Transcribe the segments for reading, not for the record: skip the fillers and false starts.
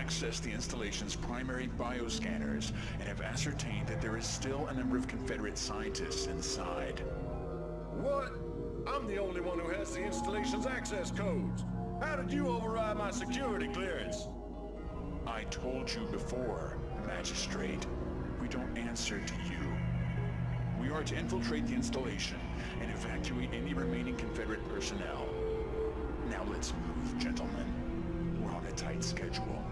accessed the installation's primary bioscanners and have ascertained that there is still a number of Confederate scientists inside. What? I'm the only one who has the installation's access codes. How did you override my security clearance? I told you before, Magistrate. We don't answer to you. We are to infiltrate the installation and evacuate any remaining Confederate personnel. Now let's move, gentlemen. We're on a tight schedule.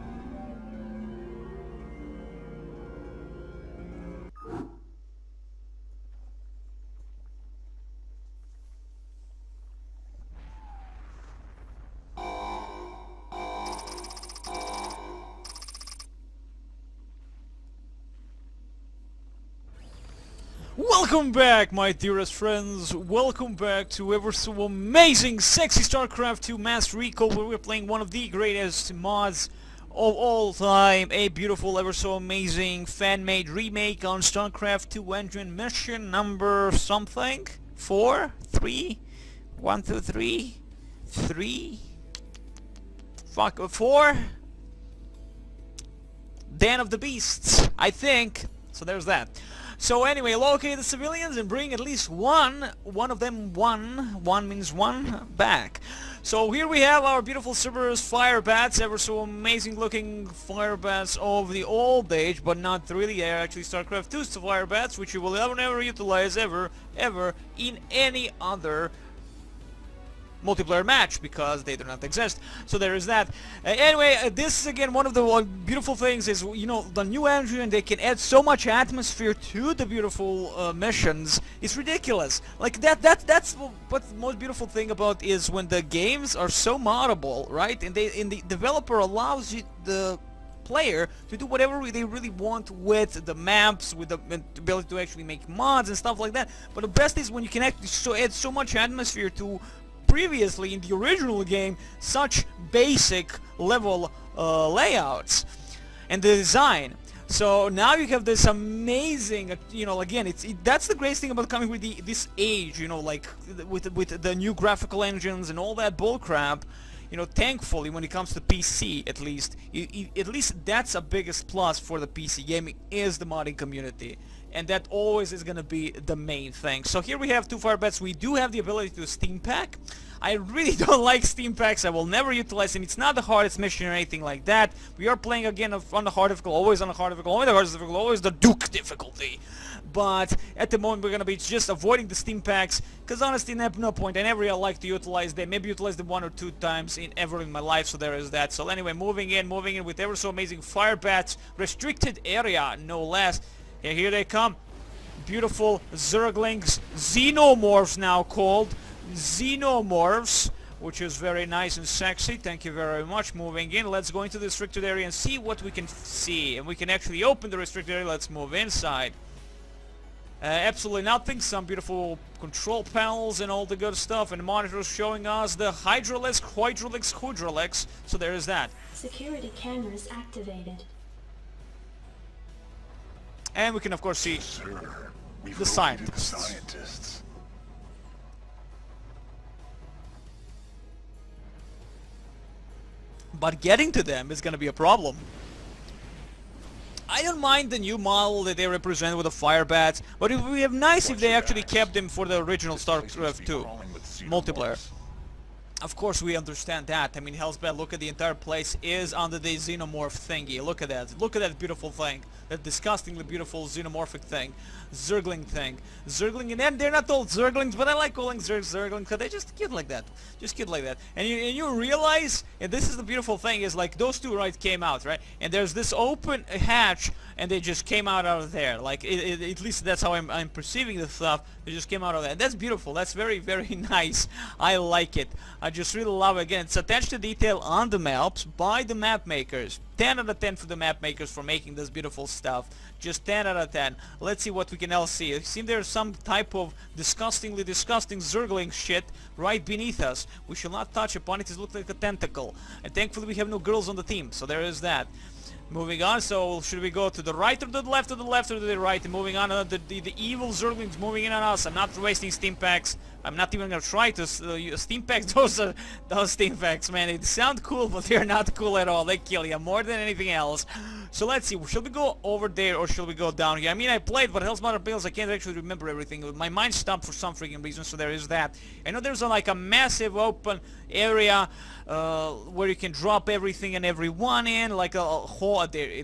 Welcome back, my dearest friends. Welcome back to ever so amazing, sexy StarCraft 2 Mass Recall, where we're playing one of the greatest mods of all time. A beautiful, ever so amazing, fan-made remake on StarCraft 2 engine, mission number something? 4? 3? 1, 2, 3? 3? Fuck, 4? Den of the Beasts, I think. So there's that. So anyway, locate the civilians and bring at least one of them, one means one, back. So here we have our beautiful Cerberus fire bats, ever so amazing looking fire bats of the old age, but not really. They're actually StarCraft 2's fire bats, which you will never utilize ever in any other multiplayer match, because they do not exist. So there is that. Anyway, this is again one of the beautiful things is, you know, the new engine, they can add so much atmosphere to the beautiful missions. It's ridiculous. Like that's what the most beautiful thing about is when the games are so moddable, right? And the developer allows you, the player, to do whatever they really want with the maps, with the ability to actually make mods and stuff like that. But the best is when you can actually add so much atmosphere to previously in the original game such basic level layouts and the design. So now you have this amazing, you know, again, that's the great thing about coming with this age, you know, like with the new graphical engines and all that bullcrap. You know, thankfully, when it comes to PC, at least that's a biggest plus for the PC gaming is the modding community. And that always is going to be the main thing. So here we have two fire bats. We do have the ability to steam pack. I really don't like steam packs. I will never utilize them. It's not the hardest mission or anything like that. We are playing again on the hard difficulty, always on the hard difficulty, always the hardest difficulty, always the Duke difficulty. But at the moment we're going to be just avoiding the steam packs, because honestly, no point. I never really like to utilize them. Maybe utilize them 1 or 2 times ever in my life, so there is that. So anyway, moving in with ever so amazing fire bats, restricted area, no less. Yeah, here they come. Beautiful Zerglings, Xenomorphs now called. Xenomorphs, which is very nice and sexy. Thank you very much. Moving in, let's go into the restricted area and see what we can see. And we can actually open the restricted area. Let's move inside. Absolutely nothing. Some beautiful control panels and all the good stuff. And monitors showing us the Hydraulics. So there is that. Security cameras activated. And we can of course see the scientists. But getting to them is going to be a problem. I don't mind the new model that they represent with the fire bats, but it would be nice if they actually kept them for the original StarCraft 2 multiplayer. Of course we understand that. I mean, hell's bad, look at the entire place is under the xenomorph thingy. Look at that. Look at that beautiful thing. That disgustingly beautiful xenomorphic thing. Zergling thing. Zergling, and then they're not all Zerglings, but I like calling Zergling because they're just cute like that. Just cute like that. And you realize, and this is the beautiful thing, is like those two right came out, right? And there's this open hatch, and they just came out of there. Like, at least that's how I'm perceiving the stuff. They just came out of there. And that's beautiful. That's very, very nice. I like it. I just really love it. Again, it's attention to detail on the maps by the map makers. 10 out of 10 for the map makers for making this beautiful stuff. Just 10 out of 10. Let's see what we can else see. It seems there's some type of disgustingly disgusting Zergling shit right beneath us. We shall not touch upon it. It looks like a tentacle. And thankfully we have no girls on the team. So there is that. Moving on, so should we go to the right or to the left or to the left or to the right? And moving on, the evil Zerglings moving in on us. I'm not wasting steam packs. I'm not even gonna try to steam packs. Those steam packs, man, they sound cool, but they're not cool at all. They kill you more than anything else. So let's see, shall we go over there or shall we go down here? I mean, I played, but Hell's Mother Bills, I can't actually remember everything. My mind stopped for some freaking reason, so there is that. I know there's like a massive open area where you can drop everything and everyone in, like a hole there.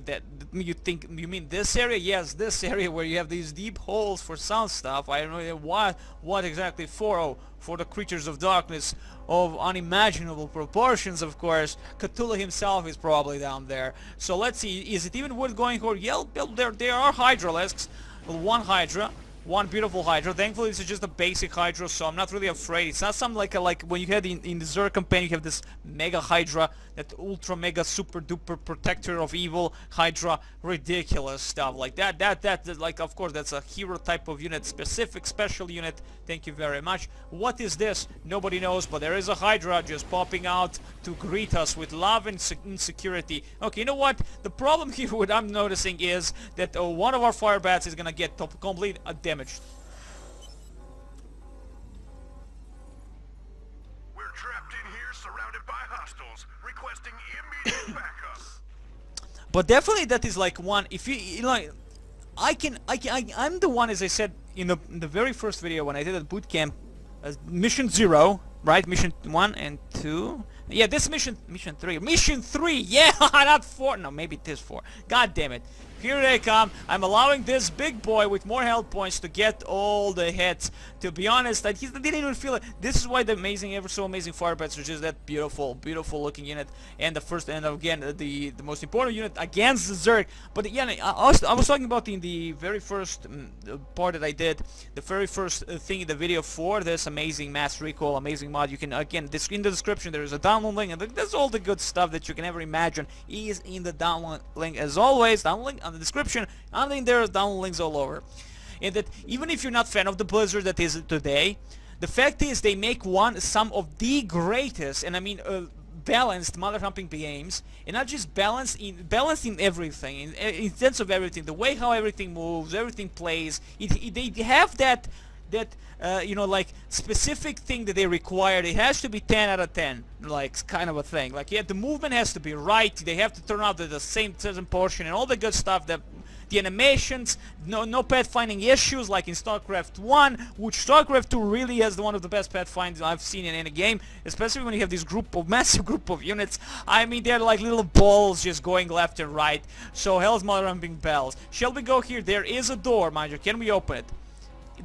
You mean this area? Yes, this area where you have these deep holes for sound stuff. I don't know what exactly for. Oh, for the creatures of darkness of unimaginable proportions, of course. Cthulhu himself is probably down there. So let's see, is it even worth going for? Yeah, there are Hydralisks. One Hydra. One beautiful Hydra. Thankfully, this is just a basic Hydra, so I'm not really afraid. It's not something like when you had in the Zerg campaign, you have this Mega Hydra, that ultra mega super duper protector of evil Hydra, ridiculous stuff like that. That like, of course, that's a hero type of unit, specific special unit. Thank you very much. What is this? Nobody knows, but there is a Hydra just popping out to greet us with love and insecurity. Okay, you know what? The problem here, what I'm noticing is that one of our fire bats is gonna get complete damaged. We're trapped in here, surrounded by hostiles, requesting immediate backup. But definitely that is like one, if you like, I'm the one, as I said in the very first video when I did a boot camp, mission 0, right? Mission 1 and 2. Yeah, this mission 3. Mission 3, yeah, not 4. No, maybe it is 4. God damn it. Here they come. I'm allowing this big boy with more health points to get all the hits. To be honest, he didn't even feel it. This is why the amazing, ever so amazing fire bats are just that beautiful, beautiful looking unit. And the first, and again, the most important unit against the Zerg. But yeah, I was talking about in the very first part that I did, the very first thing in the video for this amazing mass recall, amazing mod. You can, again, in the description there is a download link, and there's all the good stuff that you can ever imagine is in the download link. As always, download link on the description, and then there's download links all over. And that even if you're not fan of the Blizzard that is today, the fact is they make some of the greatest, and I mean balanced mother humping games, and not just balanced in everything, in sense of everything, the way how everything moves, everything plays. They have that you know, like specific thing that they require. It has to be 10 out of 10, like kind of a thing. Like, yeah, the movement has to be right. They have to turn out the same certain portion and all the good stuff. The animations, no pathfinding issues like in StarCraft 1, which StarCraft 2 really has one of the best pathfinds I've seen in any game, especially when you have this massive group of units. I mean, they're like little balls just going left and right. So hell's mother humping bells. Shall we go here? There is a door, mind you. Can we open it?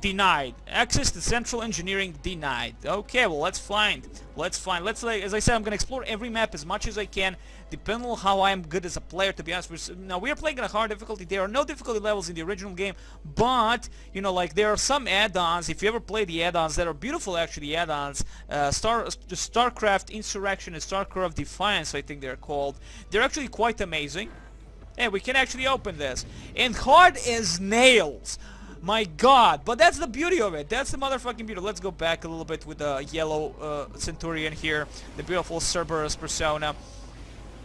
Denied. Access to central engineering denied. Okay, well, let's find. Let's, like, as I said, I'm gonna explore every map as much as I can, depending on how I am good as a player, to be honest. Now, we are playing at a hard difficulty. There are no difficulty levels in the original game, but, you know, like, there are some add-ons, if you ever play the add-ons, that are beautiful, actually, add-ons. StarCraft Insurrection and StarCraft Defiance, I think they're called. They're actually quite amazing. Hey, we can actually open this. And hard as nails. My god, but that's the beauty of it. That's the motherfucking beauty. Let's go back a little bit with the yellow Centurion here. The beautiful Cerberus persona.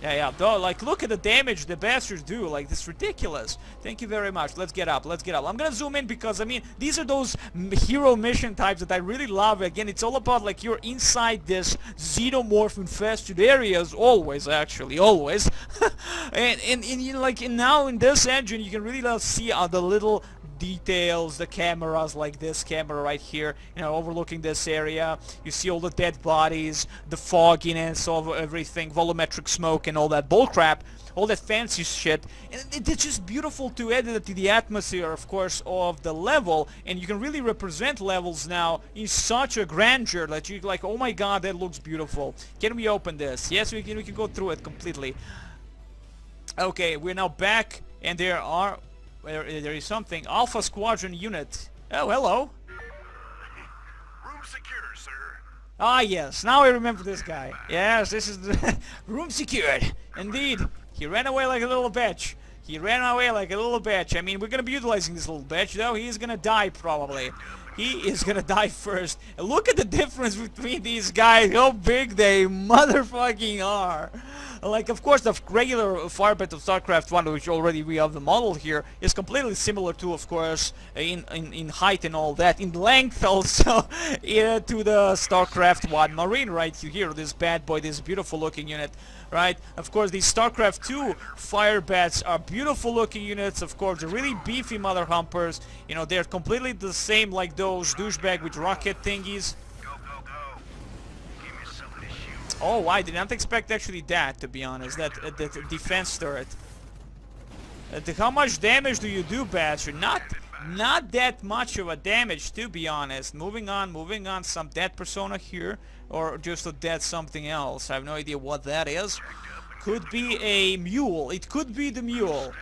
Yeah, though, like, look at the damage the bastards do. Like, this is ridiculous. Thank you very much. Let's get up. I'm gonna zoom in because, I mean, these are those hero mission types that I really love. Again, it's all about, like, you're inside this xenomorph infested areas. Always, actually. Always. and you know, like, now in this engine, you can really see the little details, the cameras, like this camera right here, you know, overlooking this area. You see all the dead bodies, the fogginess of everything, volumetric smoke and all that bullcrap, all that fancy shit. And it's just beautiful to add it to the atmosphere, of course, of the level. And you can really represent levels now in such a grandeur that you're like, oh my god, that looks beautiful. Can we open this? Yes, we can go through it completely. Okay, we're now back, and there is something. Alpha Squadron unit. Oh, hello. Room secure, sir. Ah, yes. Now I remember this guy. Yes, this is the room secured. Indeed. He ran away like a little bitch. I mean, we're gonna be utilizing this little bitch, though. He's gonna die, probably. he is gonna die first. And look at the difference between these guys, how big they motherfucking are. Like, of course, the regular firebet of StarCraft 1, which already we have the model here, is completely similar to, of course, in height and all that, in length also, to the StarCraft 1 Marine right here, this bad boy, this beautiful looking unit, right? Of course, these StarCraft 2 firebats are beautiful looking units, of course, they're really beefy mother humpers, you know, they're completely the same like those douchebag with rocket thingies. Oh, I did not expect actually that, to be honest, that defense turret. How much damage do you do, Bastard? Not that much of a damage, to be honest. Moving on, some dead persona here, or just a dead something else. I have no idea what that is. Could be a mule. It could be the mule.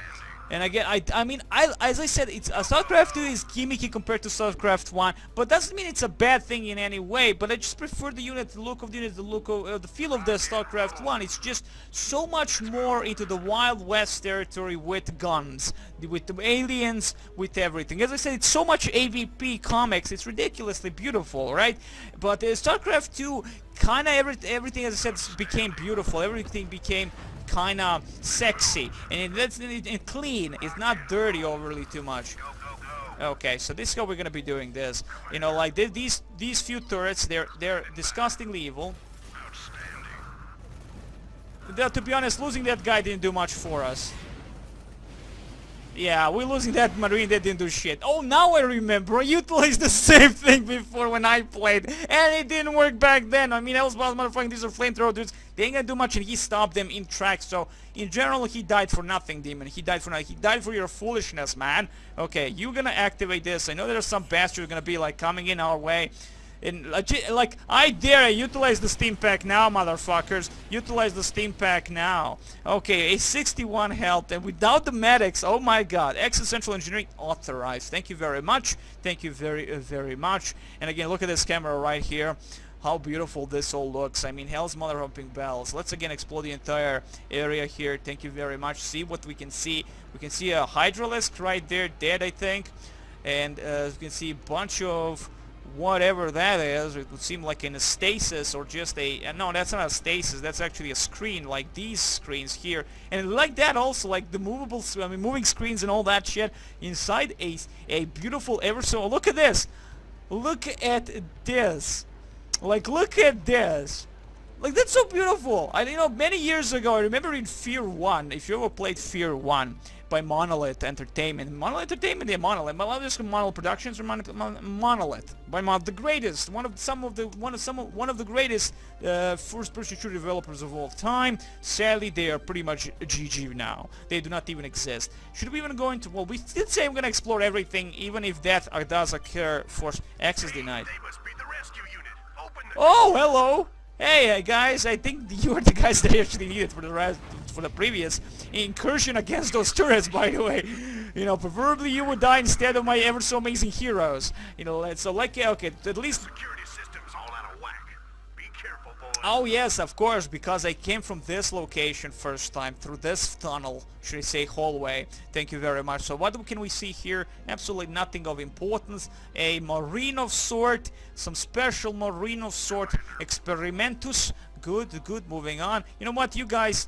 And again, I mean, as I said, it's StarCraft 2 is gimmicky compared to StarCraft 1, but doesn't mean it's a bad thing in any way. But I just prefer the unit, the look of the unit, the look of the feel of the StarCraft 1. It's just so much more into the Wild West territory with guns, with the aliens, with everything. As I said, it's so much AVP comics. It's ridiculously beautiful, right? But StarCraft 2, kind of everything, as I said, became beautiful. Everything became kind of sexy, and it's clean. It's not dirty overly too much. Okay, so this is how we're gonna be doing this. You know, like these few turrets, they're disgustingly evil. To be honest, losing that guy didn't do much for us. Yeah, we're losing that Marine that didn't do shit. Oh, now I remember. I utilized the same thing before when I played, and it didn't work back then. I mean, I was motherfucking, these are flamethrower dudes. They ain't gonna do much, and he stopped them in tracks. So, in general, he died for nothing, Demon. He died for nothing. He died for your foolishness, man. Okay, you're gonna activate this. I know there's some bastard gonna be, like, coming in our way. And, like, I dare you, utilize the steam pack now, motherfuckers. Utilize the steam pack now. Okay, a 61 health, and without the medics, oh my god. Existential engineering authorized. Thank you very much. Thank you very much. And again, look at this camera right here. How beautiful this all looks. I mean, hell's mother humping bells. Let's again explore the entire area here. Thank you very much. See what we can see. We can see a Hydralisk right there, dead, I think. And you can see a bunch of whatever that is. It would seem like in a stasis, or just a no, that's not a stasis, that's actually a screen, like these screens here, and like that also, like the movable, I mean, moving screens and all that shit inside a beautiful ever so. Look at this, look at this, like look at this. Like, that's so beautiful. You know, many years ago, I remember in Fear 1, if you ever played Fear 1 by Monolith Entertainment. Monolith Entertainment, yeah, Monolith. Monolith Productions or Monolith. By the greatest, one of the greatest first-person shooter developers of all time. Sadly, they are pretty much GG now. They do not even exist. Should we even go into, well, we did say I'm gonna explore everything, even if that does occur. Force access denied. Oh, hello. Hey guys, I think you are the guys that I actually needed for the previous incursion against those turrets, by the way. You know, preferably you would die instead of my ever so amazing heroes. You know, so like, yeah, okay, at least. Security system's all out of whack. Be careful, boy. Oh yes, of course, because I came from this location first time, through this tunnel, should I say hallway. Thank you very much. So what can we see here? Absolutely nothing of importance. A marine of sort, some special marine of sort, experimentus. Good, moving on. You know what, you guys,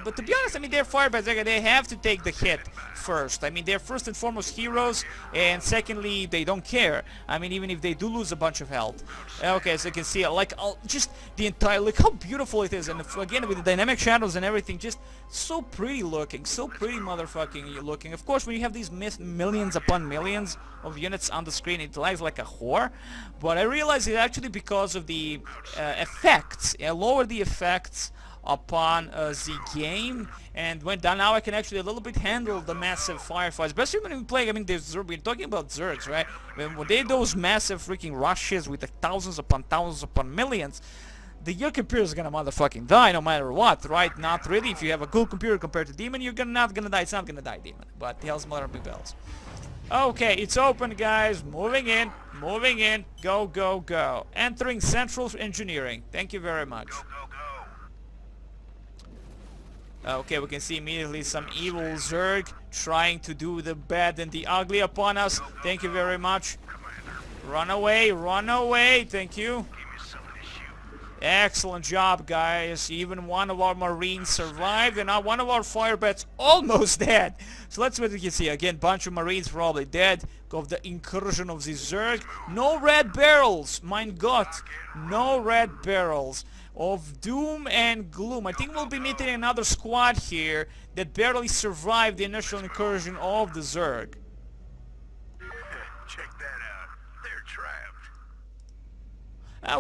but to be honest, I mean, they're firebats. They have to take the hit first. I mean, they're first and foremost heroes, and secondly, they don't care. I mean, even if they do lose a bunch of health. Okay, so you can see, like, just the entire, look how beautiful it is, and again, with the dynamic shadows and everything, just so pretty looking, so pretty motherfucking looking. Of course, when you have these millions upon millions of units on the screen, it lags like a whore, but I realize it's actually because of the effects. I lower the effects upon the game, and when done, now I can actually a little bit handle the massive firefights, especially when we play. I mean, we're talking about Zergs, right? When they those massive freaking rushes with the thousands upon millions, your computer is gonna motherfucking die no matter what, right? Not really. If you have a good computer compared to Demon, you're not gonna die. It's not gonna die, Demon. But hell's mother big bells. Okay, it's open, guys. Moving in. Go. Entering Central Engineering. Thank you very much. Okay, we can see immediately some evil Zerg trying to do the bad and the ugly upon us. Thank you very much. Run away, run away. Thank you. Excellent job, guys. Even one of our Marines survived, and now one of our fire bats almost dead. So let's see what we can see. Again, bunch of Marines probably dead of the incursion of the Zerg. No red barrels, mein Gott. No red barrels of doom and gloom. I think we'll be meeting another squad here that barely survived the initial incursion of the Zerg. Check that out. They're trapped.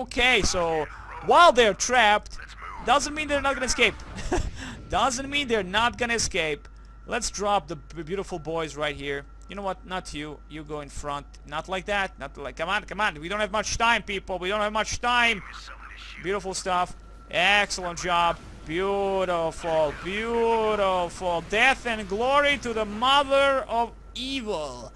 Okay, so while they're trapped, doesn't mean they're not gonna escape. Doesn't mean they're not gonna escape. Let's drop the beautiful boys right here. You know what? Not you. You go in front. Not like that. Not like. Come on, come on. We don't have much time, people. We don't have much time. Beautiful stuff. Excellent job. Beautiful. Beautiful. Death and glory to the mother of evil.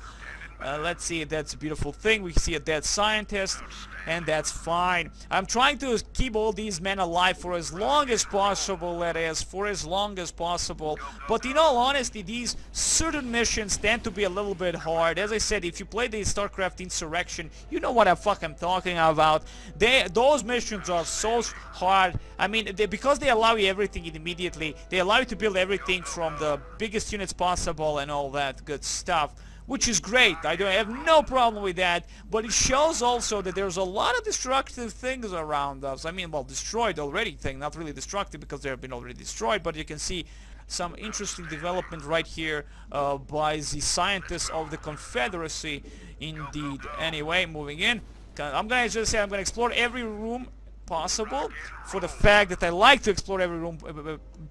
Let's see. That's a beautiful thing. We see a dead scientist. And that's fine. I'm trying to keep all these men alive for as long as possible, that is, for as long as possible. But in all honesty, these certain missions tend to be a little bit hard. As I said, if you play the StarCraft Insurrection, you know what I'm fucking talking about. Those missions are so hard. I mean, because they allow you everything immediately. They allow you to build everything from the biggest units possible and all that good stuff, which is great. I have no problem with that, but it shows also that there's a lot of destructive things around us. I mean, well, destroyed already thing, not really destructive because they have been already destroyed, but you can see some interesting development right here by the scientists of the Confederacy, indeed. Anyway, moving in, I'm gonna just say I'm gonna explore every room possible for the fact that I like to explore every room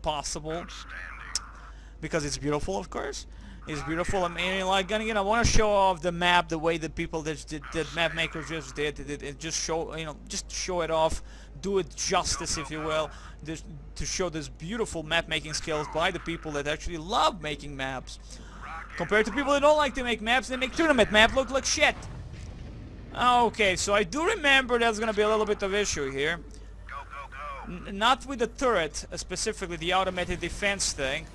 possible because it's beautiful, of course. It's beautiful. I mean, like, again, I want to show off the map the way that people that map makers just did. It just show, you know, just show it off, do it justice, if you will, just to show this beautiful map making skills by the people that actually love making maps. Compared to people that don't like to make maps, they make tournament map look like shit. Okay, so I do remember there's gonna be a little bit of issue here. Not with the turret, specifically the automated defense thing.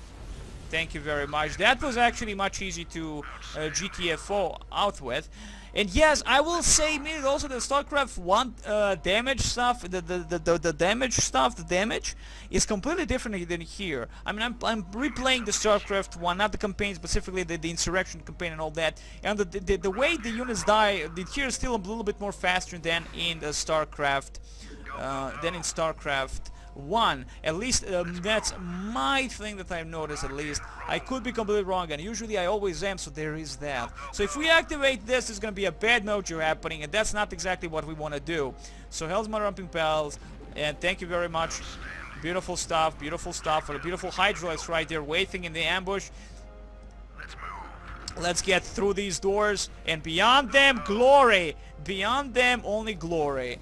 Thank you very much. That was actually much easy to GTFO out with. And yes, I will say also the StarCraft 1 damage stuff, the damage is completely different than here. I mean, I'm replaying the StarCraft 1, not the campaign specifically, the Insurrection campaign and all that. And the way the units die, here is still a little bit more faster than in the StarCraft, 1. At least that's my thing that I've noticed, at least. I could be completely wrong, and usually I always am, so there is that. So if we activate this, there's going to be a bad mojo happening, and that's not exactly what we want to do. So hell's my rumping pals, and thank you very much. Beautiful stuff for the beautiful Hydralites right there waiting in the ambush. Let's get through these doors, and beyond them, glory. Beyond them, only glory.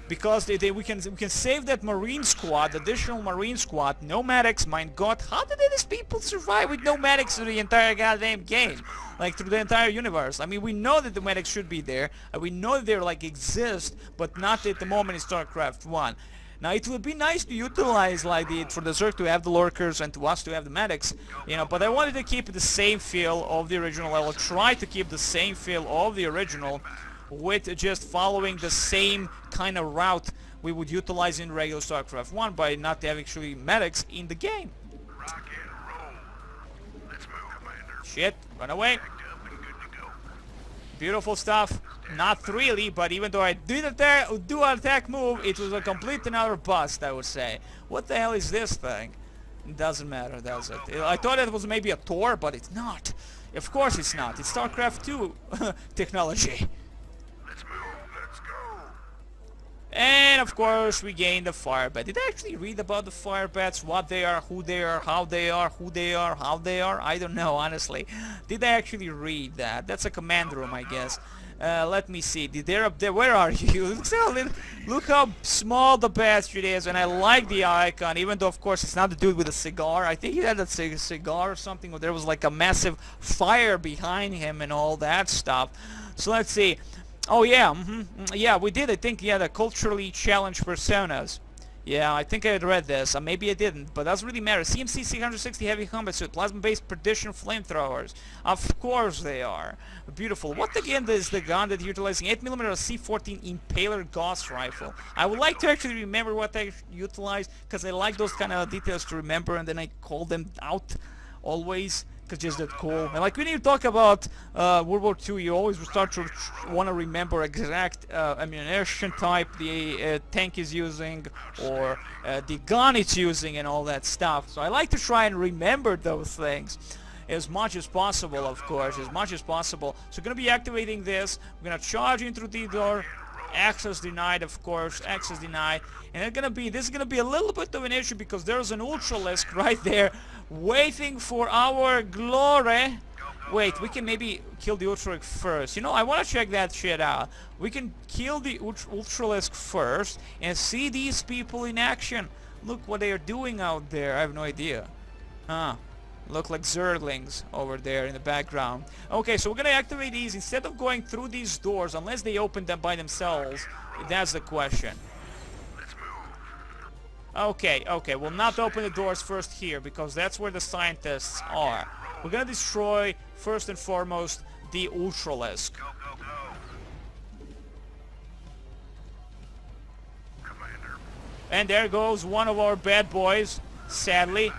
Because we can save that Marine squad, additional Marine squad, no medics, mein Gott, how did these people survive with no medics through the entire goddamn game? Like, through the entire universe. I mean, we know that the medics should be there, and we know that they like exist, but not at the moment in StarCraft 1. Now, it would be nice to utilize like for the Zerg to have the lurkers and to us to have the medics, you know, but I wanted to keep the same feel of the original. I will try to keep the same feel of the original, with just following the same kind of route we would utilize in regular StarCraft 1 by not having actually medics in the game. Shit, run away. Beautiful stuff. Not really, but even though I did do an attack move, it was a complete another bust, I would say. What the hell is this thing? It doesn't matter, does it? I thought it was maybe a Tor, but it's not. Of course it's not. It's StarCraft 2 technology. And of course we gained the fire bat. Did I actually read about the fire bats? What they are, who they are, how they are, who they are, how they are? I don't know, honestly. Did I actually read that? That's a command room, I guess. Let me see. They're up there. Where are you? Look how small the bastard is, and I like the icon, even though of course it's not the dude with a cigar. I think he had a cigar or something, or there was like a massive fire behind him and all that stuff. So let's see. Oh yeah, yeah, we did. I think, yeah, the culturally challenged personas. Yeah, I think I had read this. Maybe I didn't, but doesn't really matter. CMC 660 heavy combat suit, plasma-based perdition flamethrowers. Of course they are. Beautiful. What again is the gun that you're utilizing? 8mm C14 Impaler Gauss rifle. I would like to actually remember what I utilized, because I like those kind of details to remember, and then I call them out always. Because just that cool. And like when you talk about World War II, you always start to want to remember exact ammunition type the tank is using, or the gun it's using, and all that stuff. So I like to try and remember those things as much as possible, of course, as much as possible. So we're going to be activating this. We're going to charge in through the door. Access denied, of course, access denied. And this is gonna be a little bit of an issue, because there's an Ultralisk right there waiting for our glory. Wait, we can maybe kill the Ultralisk first. You know, I want to check that shit out. We can kill the Ultralisk first and see these people in action. Look what they are doing out there. I have no idea. Huh. Look like Zerglings over there in the background. Okay, so we're gonna activate these instead of going through these doors, unless they open them by themselves. That's the question. Okay, we'll not open the doors first here, because that's where the scientists are. We're gonna destroy, first and foremost, the Ultralisk. And there goes one of our bad boys, sadly.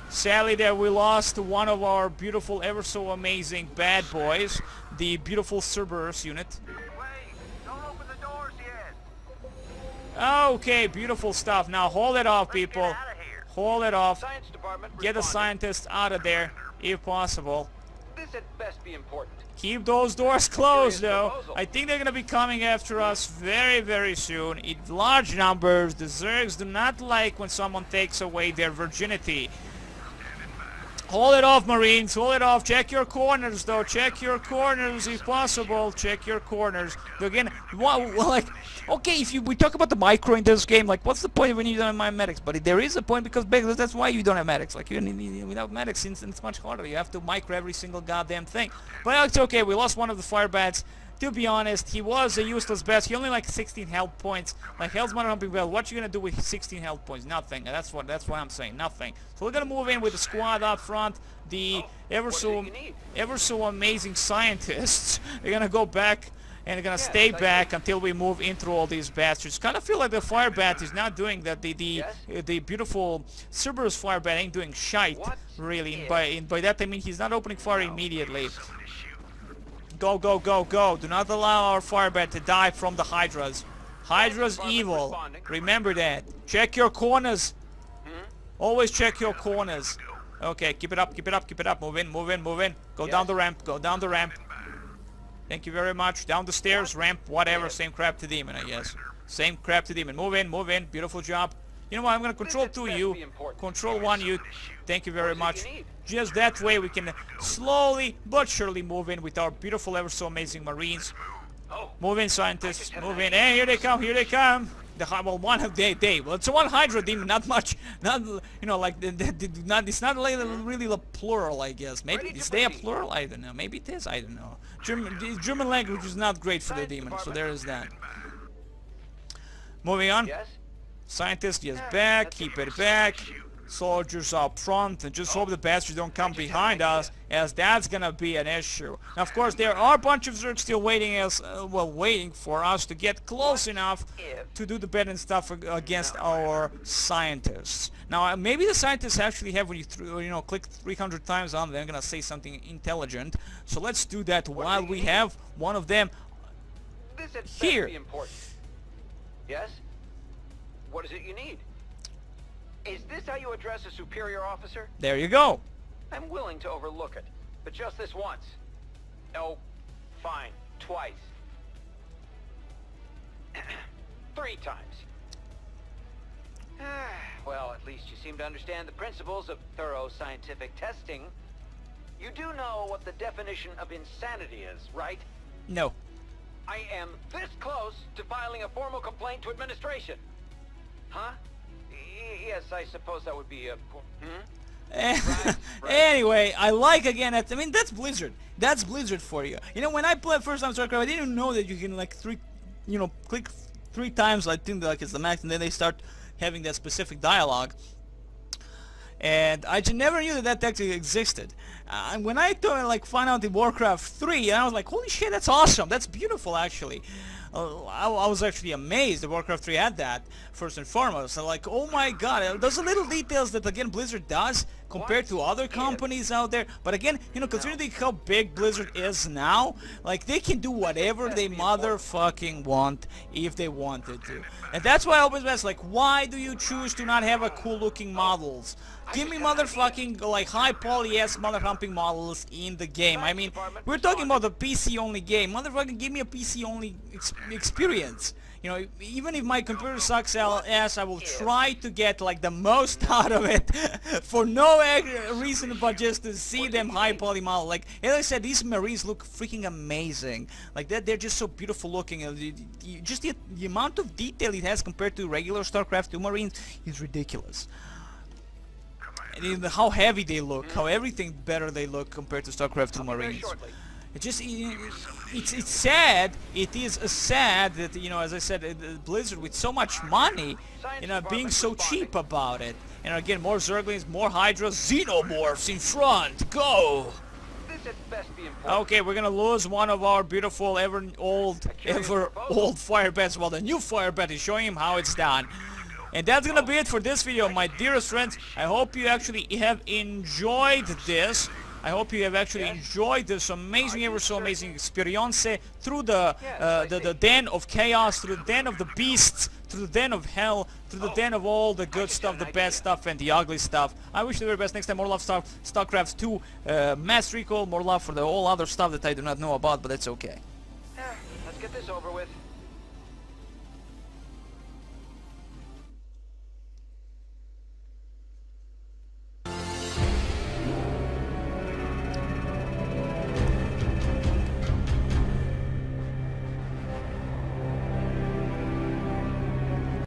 Sadly, there we lost one of our beautiful, ever so amazing bad boys, the beautiful Cerberus unit. Wait, don't open the doors yet. Okay, beautiful stuff. Now hold it off, people. Get out of here. Hold it off. Science department Get the responding. scientists out of there, if possible. This at best be important. Keep those doors closed, Serious though. proposal. I think they're gonna be coming after us very, very soon in large numbers. The Zergs do not like when someone takes away their virginity. Hold it off, Marines. Hold it off. Check your corners, though. Check your corners if possible. Check your corners. Again, like, okay, if we talk about the micro in this game, like, what's the point when you don't have medics? But there is a point, because that's why you don't have medics. Like, without medics, it's much harder. You have to micro every single goddamn thing. But it's okay. We lost one of the firebats. To be honest, he was a useless bat. He only like 16 health points. Like, hell's mother humping bell. What you gonna do with 16 health points? Nothing. That's what I'm saying. Nothing. So we're gonna move in with the squad up front. The ever so amazing scientists. They're gonna go back and they're gonna stay back until we move in through all these bastards. Kind of feel like the fire bat is not doing that. The beautiful Cerberus fire bat ain't doing shite, really. And by that I mean he's not opening fire immediately. Go, go, go, go. Do not allow our firebat to die from the Hydras. Hydra's evil. Remember that. Check your corners. Always check your corners. Okay, keep it up, keep it up, keep it up. Move in, move in, move in. Go down the ramp, go down the ramp. Thank you very much. Down the stairs, ramp, whatever. Same crap to demon, I guess. Same crap to demon. Move in, move in. Beautiful job. You know what? I'm going to control 2 you. Control 1 you. Thank you very much. Just that way we can slowly but surely move in with our beautiful, ever so amazing Marines. Move in, scientists. Move in. Hey, here they come, here they come. Well, well, it's one Hydra demon, not much. Not, you know, like, it's not like really the plural, I guess. Maybe is they a plural? I don't know. Maybe it is, I don't know. German language is not great for the demon, so there is that. Moving on. Scientists, yes, back, keep it back. Soldiers up front, and just hope the bastards don't come behind us, as that's gonna be an issue. Now, of course, there are a bunch of Zergs still waiting waiting for us to get close enough to do the bad and stuff against our scientists. Now, maybe the scientists actually have, when you click 300 times on them, they're gonna say something intelligent. So let's do that while we have one of them here. Yes? What is it you need? Is this how you address a superior officer? There you go. I'm willing to overlook it, but just this once. No, fine, twice. 3 times. Well, at least you seem to understand the principles of thorough scientific testing. You do know what the definition of insanity is, right? No. I am this close to filing a formal complaint to administration. Huh? Yes, I suppose that would be a... Right. Anyway, I like again. I mean, that's Blizzard. That's Blizzard for you. You know, when I played first time StarCraft, I didn't know that you can click 3 times, I think like it's the max, and then they start having that specific dialogue. And I just never knew that actually existed. And when I found out in Warcraft 3, I was like, holy shit, that's awesome, that's beautiful actually. I was actually amazed that Warcraft 3 had that, first and foremost. So like, oh my god, those are little details that again Blizzard does compared to other companies out there. But again, you know, considering how big Blizzard is now, like they can do whatever they motherfucking want if they wanted to. And that's why I always ask, like, why do you choose to not have a cool looking models? Give me motherfucking like high poly ass mother humping models in the game. I mean, we're talking about a PC only game. Motherfucking give me a PC only experience. You know, even if my computer sucks ass, I will try to get like the most out of it for no reason but just to see them high poly model. Like as I said, these Marines look freaking amazing. Like they're just so beautiful looking. Just the amount of detail it has compared to regular StarCraft 2 Marines is ridiculous. And how heavy they look, how everything better they look compared to StarCraft 2 Marines. It's sad. It is sad that, you know, as I said, Blizzard with so much money, you know, being so cheap about it. And again, more Zerglings, more Hydras, Xenomorphs in front. Go! Okay, we're gonna lose one of our beautiful, ever old fire bats. Well, the new fire bat is showing him how it's done. And that's gonna be it for this video, my dearest friends. I hope you actually have enjoyed this. I hope you have actually enjoyed this amazing, ever so amazing experience through the den of chaos, through the den of the beasts, through the den of hell, through the den of all the good stuff, the bad stuff, and the ugly stuff. I wish you the very best. Next time, more love, StarCraft 2, Mass Recall, more love for the whole other stuff that I do not know about, but that's okay. Let's get this over with.